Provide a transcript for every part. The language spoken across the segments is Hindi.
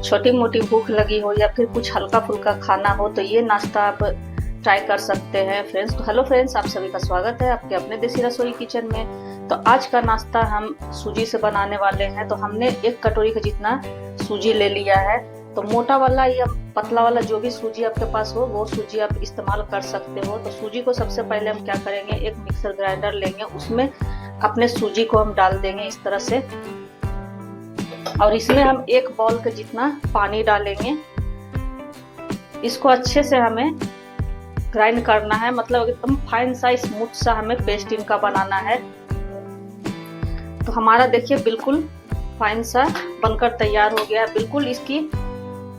छोटी मोटी भूख लगी हो या फिर कुछ हल्का फुल्का खाना हो तो ये नाश्ता आप ट्राई कर सकते हैं फ्रेंड्स। तो हेलो फ्रेंड्स, आप सभी का स्वागत है आपके अपने देसी रसोई किचन में। तो आज का नाश्ता हम सूजी से बनाने वाले हैं। तो हमने 1 कटोरी का जितना सूजी ले लिया है। तो मोटा वाला या पतला वाला जो भी सूजी आपके पास हो वो सूजी आप इस्तेमाल कर सकते हो। तो सूजी को सबसे पहले हम क्या करेंगे, एक मिक्सर ग्राइंडर लेंगे, उसमें अपने सूजी को हम डाल देंगे इस तरह से, और इसमें हम 1 बाउल के जितना पानी डालेंगे। इसको अच्छे से हमें ग्राइंड करना है, मतलब एकदम फाइन सा स्मूथ सा हमें पेस्ट इनका बनाना है। तो हमारा देखिए बिल्कुल फाइन सा बनकर तैयार हो गया है। बिल्कुल इसकी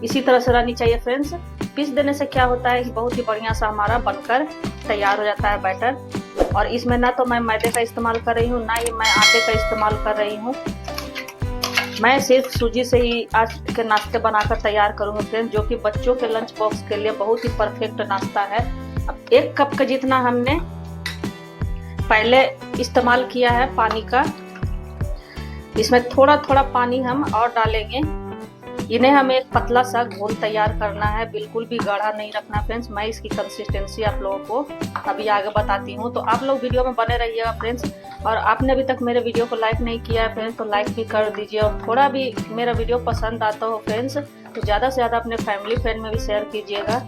इसी तरह से रहनी चाहिए फ्रेंड्स। पीस देने से क्या होता है कि बहुत ही बढ़िया सा हमारा बनकर तैयार हो जाता है बैटर। और इसमें ना तो मैं मैदे का इस्तेमाल कर रही हूँ, ना ही मैं आटे का इस्तेमाल कर रही हूँ। मैं सिर्फ सूजी से ही आज के नाश्ते बनाकर तैयार करूँगी फ्रेंड्स, जो कि बच्चों के लंच बॉक्स के लिए बहुत ही परफेक्ट नाश्ता है। अब 1 कप का जितना हमने पहले इस्तेमाल किया है पानी का, इसमें थोड़ा थोड़ा पानी हम और डालेंगे। इन्हें हमें एक पतला सा घोल तैयार करना है, बिल्कुल भी गाढ़ा नहीं रखना फ्रेंड्स। मैं इसकी कंसिस्टेंसी आप लोगों को अभी आगे बताती हूँ, तो आप लोग वीडियो में बने रहिएगा फ्रेंड्स। और आपने अभी तक मेरे वीडियो को लाइक नहीं किया है फ्रेंड्स, तो लाइक भी कर दीजिए। और थोड़ा भी मेरा वीडियो पसंद आता हो फ्रेंड्स तो ज़्यादा से ज़्यादा अपने फैमिली फ्रेंड में भी शेयर कीजिएगा।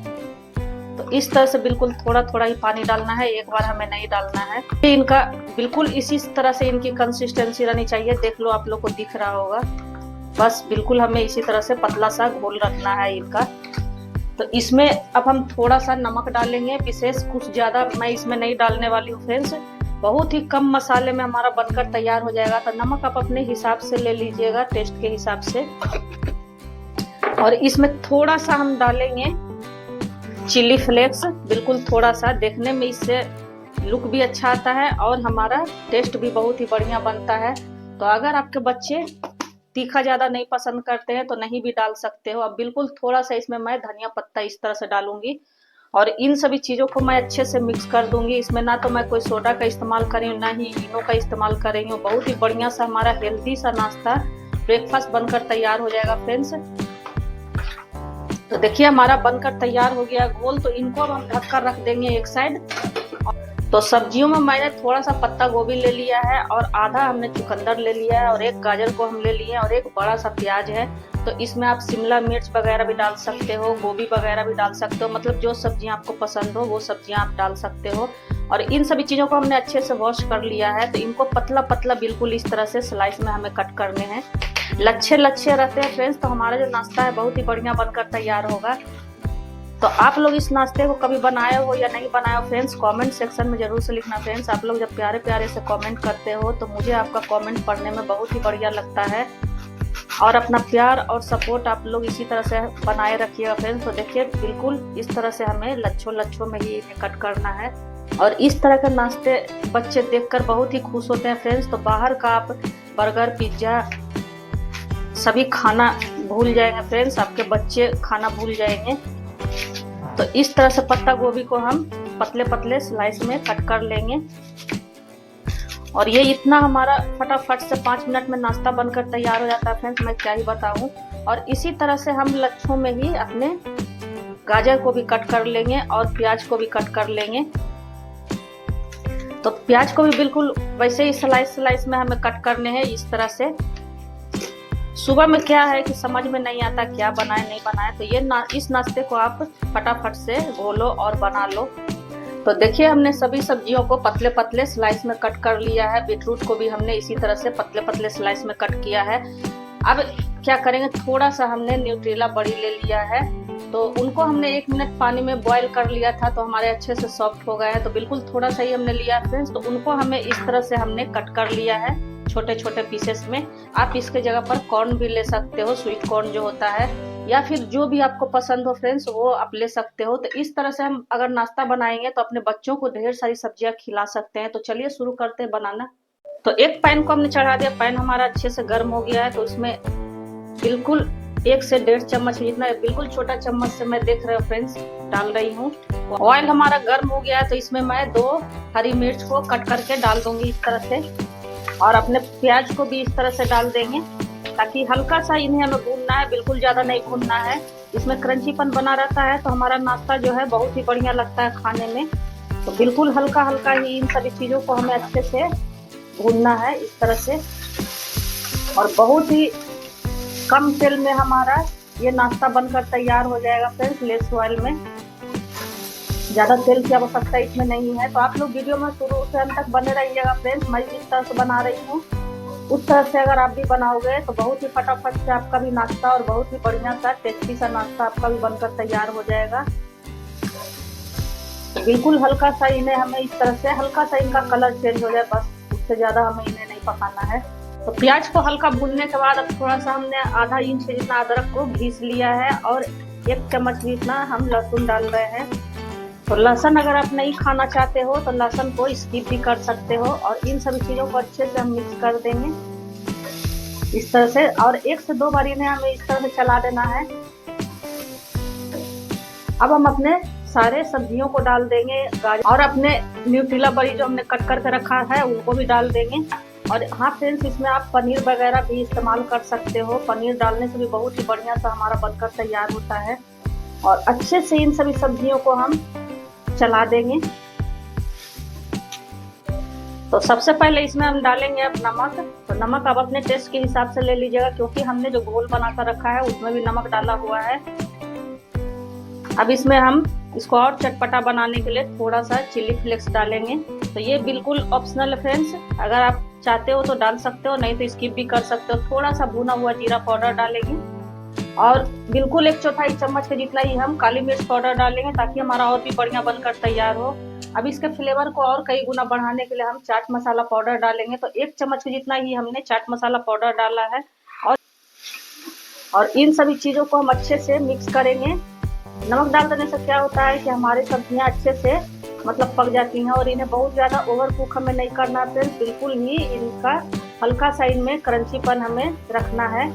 तो इस तरह से बिल्कुल थोड़ा थोड़ा ही पानी डालना है, एक बार हमें नहीं डालना है। इनका बिल्कुल इसी तरह से इनकी कंसिस्टेंसी रहनी चाहिए। देख लो, आप लोग को दिख रहा होगा, बस बिल्कुल हमें इसी तरह से पतला सा घोल रखना है इनका। तो इसमें अब हम थोड़ा सा नमक डालेंगे, विशेष कुछ ज़्यादा मैं इसमें नहीं डालने वाली हूँ फ्रेंड्स। बहुत ही कम मसाले में हमारा बनकर तैयार हो जाएगा। तो नमक आप अपने हिसाब से ले लीजिएगा, टेस्ट के हिसाब से। और इसमें थोड़ा सा हम डालेंगे चिली फ्लेक्स, बिल्कुल थोड़ा सा। देखने में इससे लुक भी अच्छा आता है और हमारा टेस्ट भी बहुत ही बढ़िया बनता है। तो अगर आपके बच्चे तीखा ज़्यादा नहीं पसंद करते हैं तो नहीं भी डाल सकते हो। अब बिल्कुल थोड़ा सा इसमें मैं धनिया पत्ता इस तरह से डालूंगी, और इन सभी चीज़ों को मैं अच्छे से मिक्स कर दूंगी। इसमें ना तो मैं कोई सोडा का इस्तेमाल कर रही हूँ, ना ही इनो का इस्तेमाल कर रही हूँ। बहुत ही बढ़िया सा हमारा हेल्दी सा नाश्ता ब्रेकफास्ट बनकर तैयार हो जाएगा फ्रेंड्स। तो देखिए हमारा बनकर तैयार हो गया घोल। तो इनको अब हम ढककर रख देंगे एक साइड। तो सब्जियों में मैंने थोड़ा सा पत्ता गोभी ले लिया है, और आधा हमने चुकंदर ले लिया है, और 1 गाजर को हम ले लिए, और 1 बड़ा सा प्याज है। तो इसमें आप शिमला मिर्च वगैरह भी डाल सकते हो, गोभी वगैरह भी डाल सकते हो, मतलब जो सब्जियां आपको पसंद हो वो सब्जियां आप डाल सकते हो। और इन सभी चीज़ों को हमने अच्छे से वॉश कर लिया है। तो इनको पतला पतला बिल्कुल इस तरह से स्लाइस में हमें कट करने हैं। लच्छे लच्छे रहते हैं फ्रेंड्स। तो हमारा जो नाश्ता है बहुत ही बढ़िया बनकर तैयार होगा। तो आप लोग इस नाश्ते को कभी बनाए हो या नहीं बनाए हो फ्रेंड्स, कमेंट सेक्शन में जरूर से लिखना फ्रेंड्स। आप लोग जब प्यारे प्यारे से कमेंट करते हो तो मुझे आपका कमेंट पढ़ने में बहुत ही बढ़िया लगता है। और अपना प्यार और सपोर्ट आप लोग इसी तरह से बनाए रखिएगा फ्रेंड्स। तो देखिए बिल्कुल इस तरह से हमें लच्छों लच्छों में ही कट करना है। और इस तरह के नाश्ते बच्चे देखकर बहुत ही खुश होते हैं फ्रेंड्स। तो बाहर का आप बर्गर पिज्जा सभी खाना भूल जाएंगे फ्रेंड्स, आपके बच्चे खाना भूल जाएंगे। तो इस तरह से पत्ता गोभी को हम पतले पतले स्लाइस में कट कर लेंगे। और ये इतना हमारा फटाफट से 5 मिनट में नाश्ता बनकर तैयार हो जाता है फ्रेंड्स, मैं क्या ही बताऊं। और इसी तरह से हम लच्छों में ही अपने गाजर को भी कट कर लेंगे और प्याज को भी कट कर लेंगे। तो प्याज को भी बिल्कुल वैसे ही स्लाइस में हमें कट करने हैं इस तरह से। सुबह में क्या है कि समझ में नहीं आता क्या बनाए नहीं बनाए, तो ये इस नाश्ते को आप फटाफट से घोलो और बना लो। तो देखिए हमने सभी सब्जियों को पतले पतले स्लाइस में कट कर लिया है। बीटरूट को भी हमने इसी तरह से पतले पतले स्लाइस में कट किया है। अब क्या करेंगे, थोड़ा सा हमने न्यूट्रेला बड़ी ले लिया है। तो उनको हमने 1 मिनट पानी में बॉईल कर लिया था, तो हमारे अच्छे से सॉफ्ट हो गए हैं। तो बिल्कुल थोड़ा सा ही हमने लिया फ्रेंड्स। तो उनको हमें इस तरह से हमने कट कर लिया है छोटे छोटे पीसेस में। आप इसके जगह पर कॉर्न भी ले सकते हो, स्वीट कॉर्न जो होता है, या फिर जो भी आपको पसंद हो फ्रेंड्स वो आप ले सकते हो। तो इस तरह से हम अगर नाश्ता बनाएंगे तो अपने बच्चों को ढेर सारी सब्जियां खिला सकते हैं। तो चलिए शुरू करते हैं बनाना। तो एक पैन को हमने चढ़ा दिया, पैन हमारा अच्छे से गर्म हो गया है। तो इसमें बिल्कुल 1 से 1.5 चम्मच जितना, बिल्कुल छोटा चम्मच से मैं देख रहे हो फ्रेंड्स डाल रही हूँ। ऑयल हमारा गर्म हो गया है, तो इसमें मैं 2 हरी मिर्च को कट करके डाल दूंगी इस तरह से, और अपने प्याज को भी इस तरह से डाल देंगे। ताकि हल्का सा इन्हें हमें भूनना है, बिल्कुल ज़्यादा नहीं भूनना है। इसमें क्रंचीपन बना रहता है तो हमारा नाश्ता जो है बहुत ही बढ़िया लगता है खाने में। तो बिल्कुल हल्का हल्का ही इन सभी चीज़ों को हमें अच्छे से भूनना है इस तरह से, और बहुत ही कम तेल में हमारा ये नाश्ता बनकर तैयार हो जाएगा फ्रेंड्स, लेस ऑयल में। ज़्यादा तेल की आवश्यकता इसमें नहीं है। तो आप लोग वीडियो में शुरू से अंत तक बने रहिएगा फ्रेंड्स। मैं जिस तरह से बना रही हूँ उस तरह से अगर आप भी बनाओगे तो बहुत ही फटाफट से आपका भी नाश्ता और बहुत ही बढ़िया सा टेस्टी सा नाश्ता आपका भी बनकर तैयार हो जाएगा। तो बिल्कुल हल्का सा इन्हें हमें इस तरह से हल्का सा इनका कलर चेंज हो जाए, बस उससे ज़्यादा हमें इन्हें नहीं पकाना है। तो प्याज को हल्का भूनने के बाद अब थोड़ा सा हमने आधा इंच जितना अदरक को घिस लिया है और 1 चम्मच जितना हम लहसुन डाल रहे हैं। तो लहसुन अगर आप नहीं खाना चाहते हो तो लहसुन को स्किप भी कर सकते हो। और इन सभी चीज़ों को अच्छे से हम मिक्स कर देंगे इस तरह से, और 1 से 2 बार इन्हें हमें इस तरह से चला देना है। अब हम अपने सारे सब्जियों को डाल देंगे, गाजर और अपने न्यूट्रेला बड़ी जो हमने कट करके रखा है उनको भी डाल देंगे। और हाँ फ्रेंड्स, इसमें आप पनीर वगैरह भी इस्तेमाल कर सकते हो। पनीर डालने से भी बहुत ही बढ़िया सा हमारा बनकर तैयार होता है। और अच्छे से इन सभी सब्जियों को हम चला देंगे। तो सबसे पहले इसमें हम डालेंगे अब नमक। तो नमक आप अपने टेस्ट के हिसाब से ले लीजिएगा, क्योंकि हमने जो घोल बनाकर रखा है उसमें भी नमक डाला हुआ है। अब इसमें हम इसको और चटपटा बनाने के लिए थोड़ा सा चिली फ्लेक्स डालेंगे। तो ये बिल्कुल ऑप्शनल है फ्रेंड्स, अगर आप चाहते हो तो डाल सकते हो, नहीं तो स्किप भी कर सकते हो। थोड़ा सा भुना हुआ जीरा पाउडर डालेंगे और बिल्कुल 1/4 चम्मच के जितना ही हम काली मिर्च पाउडर डालेंगे, ताकि हमारा और भी बढ़िया बनकर तैयार हो। अब इसके फ्लेवर को और कई गुना बढ़ाने के लिए हम चाट मसाला पाउडर डालेंगे। तो 1 चम्मच के जितना ही हमने चाट मसाला पाउडर डाला है। और इन सभी चीज़ों को हम अच्छे से मिक्स करेंगे। नमक डाल देने से क्या होता है कि हमारी सब्जियां अच्छे से मतलब पक जाती हैं, और इन्हें बहुत ज़्यादा ओवर कुक हमें नहीं करना है। बिल्कुल ही इनका हल्का सा इनमें क्रंचीपन हमें रखना है।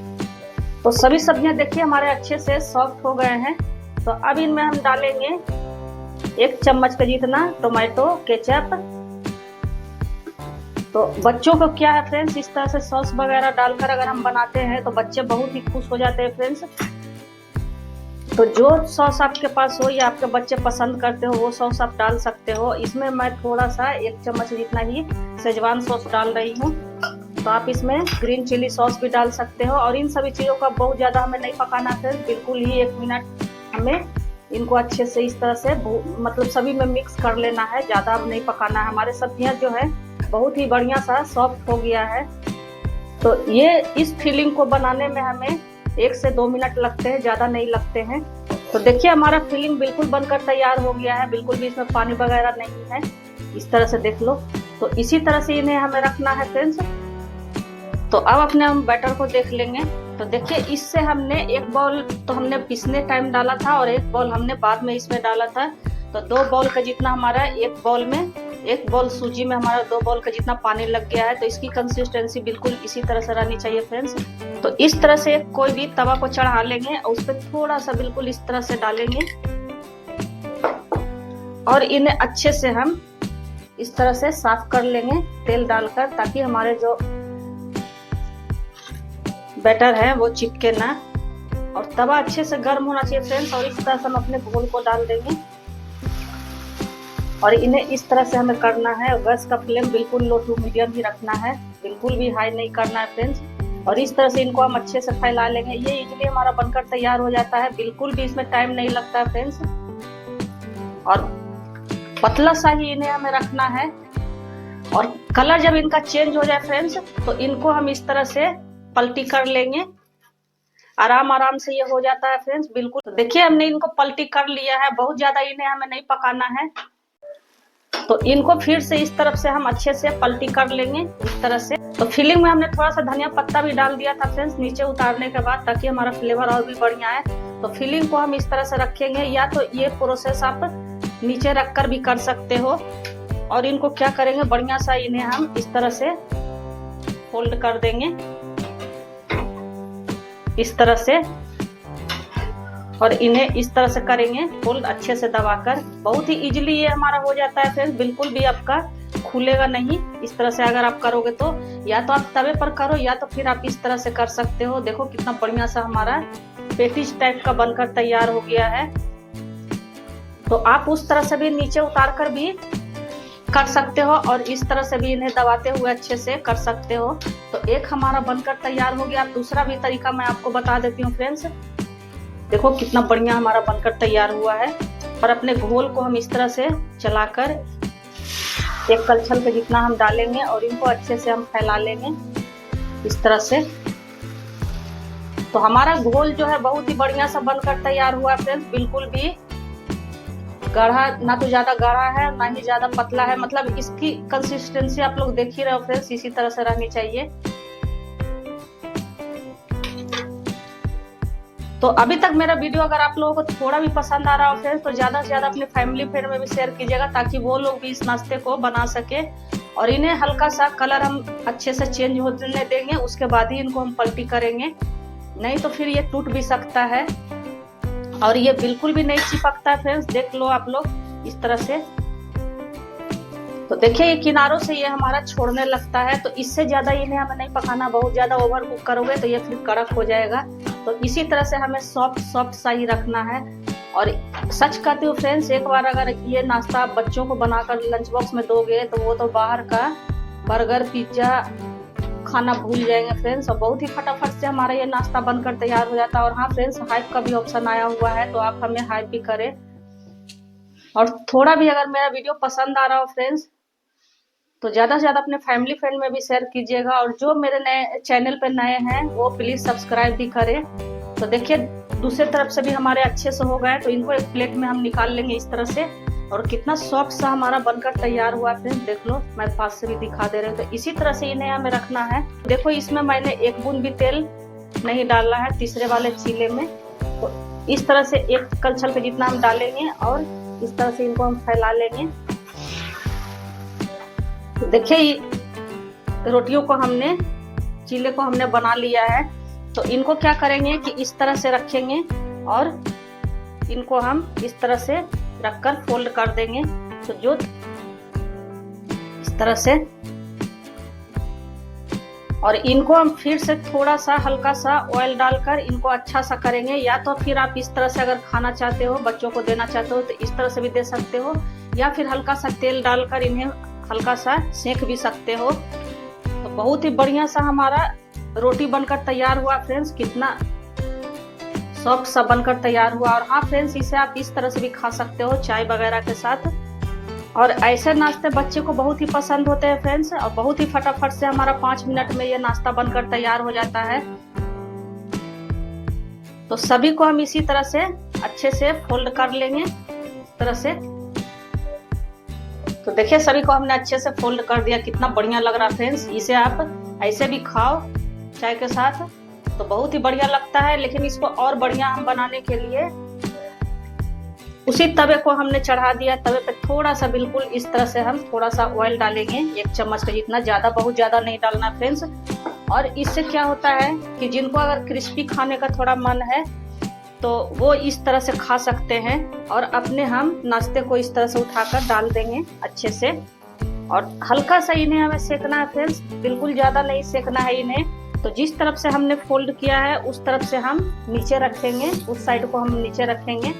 तो सभी सब्जियां देखिए हमारे अच्छे से सॉफ्ट हो गए हैं। तो अब इनमें हम डालेंगे 1 चम्मच के जितना टोमेटो केचप। तो बच्चों को क्या है फ्रेंड्स, इस तरह से सॉस वगैरह डालकर अगर हम बनाते हैं तो बच्चे बहुत ही खुश हो जाते हैं फ्रेंड्स। तो जो सॉस आपके पास हो या आपके बच्चे पसंद करते हो वो सॉस आप डाल सकते हो। इसमें मैं थोड़ा सा 1 चम्मच जितना ही शेजवान सॉस डाल रही हूँ। तो आप इसमें ग्रीन चिली सॉस भी डाल सकते हो। और इन सभी चीज़ों का बहुत ज़्यादा हमें नहीं पकाना है, बिल्कुल ही 1 मिनट हमें इनको अच्छे से इस तरह से मतलब सभी में मिक्स कर लेना है, ज़्यादा नहीं पकाना है। हमारे सब्जियाँ जो है बहुत ही बढ़िया सा सॉफ्ट हो गया है। तो ये इस फिलिंग को बनाने में हमें 1 से 2 मिनट लगते हैं, ज़्यादा नहीं लगते हैं। तो देखिए हमारा फिलिंग बिल्कुल बनकर तैयार हो गया है, बिल्कुल भी इसमें पानी वगैरह नहीं है। इस तरह से देख लो। तो इसी तरह से इन्हें हमें रखना है फ्रेंड्स। तो अब अपने हम बैटर को देख लेंगे। तो देखिए इससे हमने 1 बाउल तो हमने पीसने टाइम डाला था और 1 बाउल हमने बाद में इसमें डाला था। तो 2 बाउल का जितना हमारा 1 बाउल में 1 बाउल सूजी में हमारा 2 बाउल का जितना पानी लग गया है। तो इसकी कंसिस्टेंसी बिल्कुल इसी तरह से रहनी चाहिए फ्रेंड्स। तो इस तरह से कोई भी तवा को चढ़ा लेंगे और उस पर थोड़ा सा बिल्कुल इस तरह से डालेंगे और इन्हें अच्छे से हम इस तरह से साफ कर लेंगे तेल डालकर, ताकि हमारे जो बैटर है वो चिपके ना। और तवा अच्छे से गर्म होना चाहिए फ्रेंड्स। और इस तरह से हम अपने घोल को डाल देंगे और इन्हें इस तरह से हमें करना है। गैस का फ्लेम बिल्कुल लो टू मीडियम ही रखना है, बिल्कुल भी हाई नहीं करना है फ्रेंड्स। और इस तरह से इनको हम अच्छे से फैला लेंगे। ये इडली हमारा बनकर तैयार हो जाता है, बिल्कुल भी इसमें टाइम नहीं लगता है फ्रेंड्स। और पतला सा ही इन्हें हमें रखना है। और कलर जब इनका चेंज हो जाए फ्रेंड्स तो इनको हम इस तरह से पलटी कर लेंगे। आराम आराम से ये हो जाता है फ्रेंड्स बिल्कुल। तो देखिए हमने इनको पलटी कर लिया है, बहुत ज्यादा इन्हें हमें नहीं पकाना है। तो इनको फिर से इस तरफ से हम अच्छे से पलटी कर लेंगे इस तरह से। तो फिलिंग में हमने थोड़ा सा धनिया पत्ता भी डाल दिया था फ्रेंड्स नीचे उतारने के बाद, ताकि हमारा फ्लेवर और भी बढ़िया है। तो फिलिंग को हम इस तरह से रखेंगे, या तो ये प्रोसेस आप नीचे रखकर भी कर सकते हो। और इनको क्या करेंगे, बढ़िया सा इन्हें हम इस तरह से फोल्ड कर देंगे इस तरह से, और इन्हें इस तरह से करेंगे फोल्ड अच्छे से दबाकर। बहुत ही इजीली ये हमारा हो जाता है फ्रेंड्स, बिल्कुल भी आपका खुलेगा नहीं। इस तरह से अगर आप करोगे तो या तो आप तवे पर करो या तो फिर आप इस तरह से कर सकते हो। देखो कितना बढ़िया सा हमारा पेटिस टाइप का बनकर तैयार हो गया है। तो आप उस तरह से भी नीचे उतार कर भी कर सकते हो और इस तरह से भी इन्हें दबाते हुए अच्छे से कर सकते हो। तो एक हमारा बनकर तैयार हो गया। दूसरा भी तरीका मैं आपको बता देती हूँ फ्रेंड्स। देखो कितना बढ़िया हमारा बनकर तैयार हुआ है। और अपने घोल को हम इस तरह से चलाकर एक कलछल पे जितना हम डालेंगे और इनको अच्छे से हम फैला लेंगे इस तरह से। तो हमारा घोल जो है बहुत ही बढ़िया सा बनकर तैयार हुआ फ्रेंड्स। बिल्कुल भी गाढ़ा, ना तो ज्यादा गाढ़ा है ना ही ज्यादा पतला है, मतलब इसकी कंसिस्टेंसी आप लोग देख ही रहे हो फ्रेंड्स, इसी तरह से रहनी चाहिए। तो अभी तक मेरा वीडियो अगर आप लोगों को थोड़ा भी पसंद आ रहा हो फ्रेंड्स तो ज्यादा से ज्यादा अपने फैमिली फ्रेंड में भी शेयर कीजिएगा ताकि वो लोग भी इस नाश्ते को बना सके। और इन्हें हल्का सा कलर हम अच्छे से चेंज होने देंगे, उसके बाद ही इनको हम पलटी करेंगे, नहीं तो फिर ये टूट भी सकता है और ये बिल्कुल भी नहीं चिपकता है फ्रेंड्स। देख लो आप लोग इस तरह से। तो देखिए ये किनारों से ये हमारा छोड़ने लगता है। तो इससे ज्यादा इन्हें हमें नहीं पकाना, बहुत ज्यादा ओवर कुक करोगे तो ये फिर कड़क हो जाएगा। तो इसी तरह से हमें सॉफ्ट सॉफ्ट सा ही रखना है। और सच कहती हूँ फ्रेंड्स, एक बार अगर ये नाश्ता आप बच्चों को बनाकर लंच बॉक्स में दोगे तो वो तो बाहर का बर्गर पिज्जा खाना भूल जाएंगे फ्रेंड्स। और बहुत ही फटाफट से हमारा ये नाश्ता बनकर तैयार हो जाता है। और हाँ फ्रेंड्स, हाइप का भी ऑप्शन आया हुआ है तो आप हमें हाइप भी करें। और थोड़ा भी अगर मेरा वीडियो पसंद आ रहा हो फ्रेंड्स तो ज्यादा से ज्यादा अपने फैमिली फ्रेंड में भी शेयर कीजिएगा। और जो मेरे नए चैनल पे नए हैं वो प्लीज सब्सक्राइब भी करें। तो देखिए दूसरी तरफ से भी हमारे अच्छे से हो गए। तो इनको एक प्लेट में हम निकाल लेंगे इस तरह से। और कितना सॉफ्ट सा हमारा बनकर तैयार हुआ फ्रेंड्स, देख लो, मैं पास से भी दिखा दे रही हूँ। तो इसी तरह से इन्हें हमें रखना है। देखो इसमें मैंने एक बूंद भी तेल नहीं डाला है तीसरे वाले चीले में। तो इस तरह से एक कलछल पे जितना हम डालेंगे और इस तरह से इनको हम फैला लेंगे। तो देखिए रोटियों को हमने, चीले को हमने बना लिया है। तो इनको क्या करेंगे कि इस तरह से रखेंगे और इनको हम इस तरह से रखकर फोल्ड कर देंगे। तो जो इस तरह से, और इनको हम फिर से थोड़ा सा हल्का सा ऑयल डालकर इनको अच्छा सा करेंगे। या तो फिर आप इस तरह से अगर खाना चाहते हो, बच्चों को देना चाहते हो तो इस तरह से भी दे सकते हो, या फिर हल्का सा तेल डालकर इन्हें हल्का सा सेक भी सकते हो। तो बहुत ही बढ़िया सा हमारा रोटी बनकर तैयार हुआ फ्रेंड्स, कितना सॉफ्ट सा बनकर तैयार हुआ। और हाँ फ्रेंड्स, इसे आप इस तरह से भी खा सकते हो चाय वगैरह के साथ। और ऐसे नाश्ते बच्चे को बहुत ही पसंद होते हैं फ्रेंड्स। और बहुत ही फटाफट से हमारा 5 मिनट में ये नाश्ता बनकर तैयार हो जाता है। तो सभी को हम इसी तरह से अच्छे से फोल्ड कर लेंगे इस तरह से। तो देखिए सभी को हमने अच्छे से फोल्ड कर दिया, कितना बढ़िया लग रहा है फ्रेंड्स। इसे आप ऐसे भी खाओ चाय के साथ तो बहुत ही बढ़िया लगता है। लेकिन इसको और बढ़िया हम बनाने के लिए उसी तवे को हमने चढ़ा दिया। तवे पे थोड़ा सा बिल्कुल इस तरह से हम थोड़ा सा ऑयल डालेंगे, 1 चम्मच का जितना, ज्यादा बहुत ज्यादा नहीं डालना फ्रेंड्स। और इससे क्या होता है कि जिनको अगर क्रिस्पी खाने का थोड़ा मन है तो वो इस तरह से खा सकते हैं। और अपने हम नाश्ते को इस तरह से उठाकर डाल देंगे अच्छे से। और हल्का सा इन्हें हमें सेकना है फ्रेंड्स, बिल्कुल ज्यादा नहीं सेकना है इन्हें। तो जिस तरफ से हमने फोल्ड किया है उस तरफ से हम नीचे रखेंगे, उस साइड को हम नीचे रखेंगे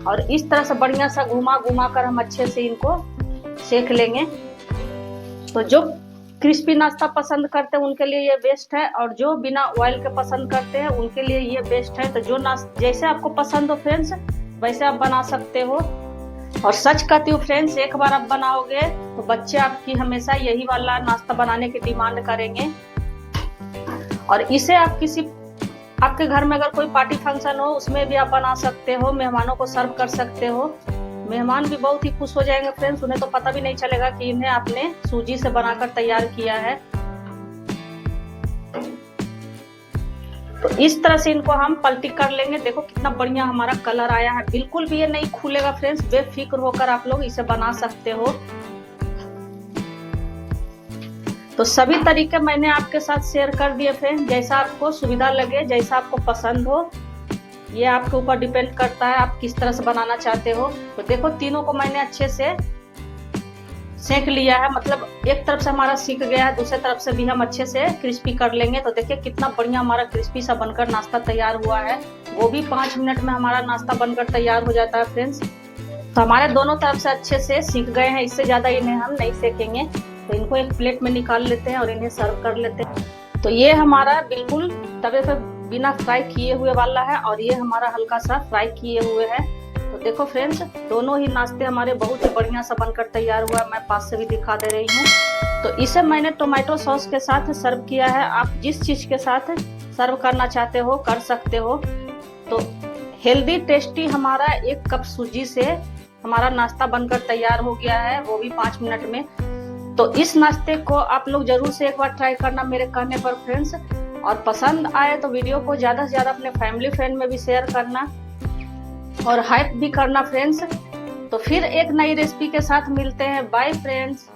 और इस तरह से बढ़िया सा घुमा घुमा कर हम अच्छे से इनको सेक लेंगे। तो जो क्रिस्पी नाश्ता पसंद करते हैं उनके लिए ये बेस्ट है, और जो बिना ऑयल के पसंद करते हैं उनके लिए ये बेस्ट है। तो जो नाश्ता जैसे आपको पसंद हो फ्रेंड्स वैसे आप बना सकते हो। और सच कहती हूँ फ्रेंड्स, एक बार आप बनाओगे तो बच्चे आपकी हमेशा यही वाला नाश्ता बनाने की डिमांड करेंगे। और इसे आप किसी, आपके घर में अगर कोई पार्टी फंक्शन हो उसमें भी आप बना सकते हो, मेहमानों को सर्व कर सकते हो। मेहमान भी बहुत ही खुश हो जाएंगे फ्रेंड्स, उन्हें तो पता भी नहीं चलेगा कि इन्हें आपने सूजी से बनाकर तैयार किया है। तो इस तरह से इनको हम पलटी कर लेंगे। देखो कितना बढ़िया हमारा कलर आया है, बिल्कुल भी ये नहीं खुलेगा फ्रेंड्स, बेफिक्र होकर आप लोग इसे बना सकते हो। तो सभी तरीके मैंने आपके साथ शेयर कर दिए फ्रेंड्स, जैसा आपको सुविधा लगे, जैसा आपको पसंद हो, ये आपके ऊपर डिपेंड करता है आप किस तरह से बनाना चाहते हो। तो देखो तीनों को मैंने अच्छे से सेक लिया है, मतलब एक तरफ से हमारा सीख गया है, दूसरे तरफ से भी हम अच्छे से क्रिस्पी कर लेंगे। तो देखिए कितना बढ़िया हमारा क्रिस्पी सा बनकर नाश्ता तैयार हुआ है। वो भी 5 मिनट में हमारा नाश्ता बनकर तैयार हो जाता है फ्रेंड्स। तो हमारे दोनों तरफ से अच्छे से सीख गए हैं, इससे ज़्यादा इन्हें हम नहीं सेकेंगे। तो इनको एक प्लेट में निकाल लेते हैं और इन्हें सर्व कर लेते हैं। तो ये हमारा बिल्कुल तवे पे बिना फ्राई किए हुए वाला है और ये हमारा हल्का सा फ्राई किए हुए है। तो देखो फ्रेंड्स, दोनों ही नाश्ते हमारे बहुत ही बढ़िया सा बनकर तैयार हुआ है। मैं पास से भी दिखा दे रही हूँ। तो इसे मैंने टोमेटो सॉस के साथ सर्व किया है। आप जिस चीज के साथ सर्व करना चाहते हो कर सकते हो। तो हेल्दी टेस्टी हमारा 1 कप सूजी से हमारा नाश्ता बनकर तैयार हो गया है, वो भी 5 मिनट में। तो इस नाश्ते को आप लोग जरूर से एक बार ट्राई करना मेरे कहने पर फ्रेंड्स। और पसंद आए तो वीडियो को ज्यादा से ज्यादा अपने फैमिली फ्रेंड में भी शेयर करना और हाइप भी करना फ्रेंड्स। तो फिर एक नई रेसिपी के साथ मिलते हैं। Bye friends.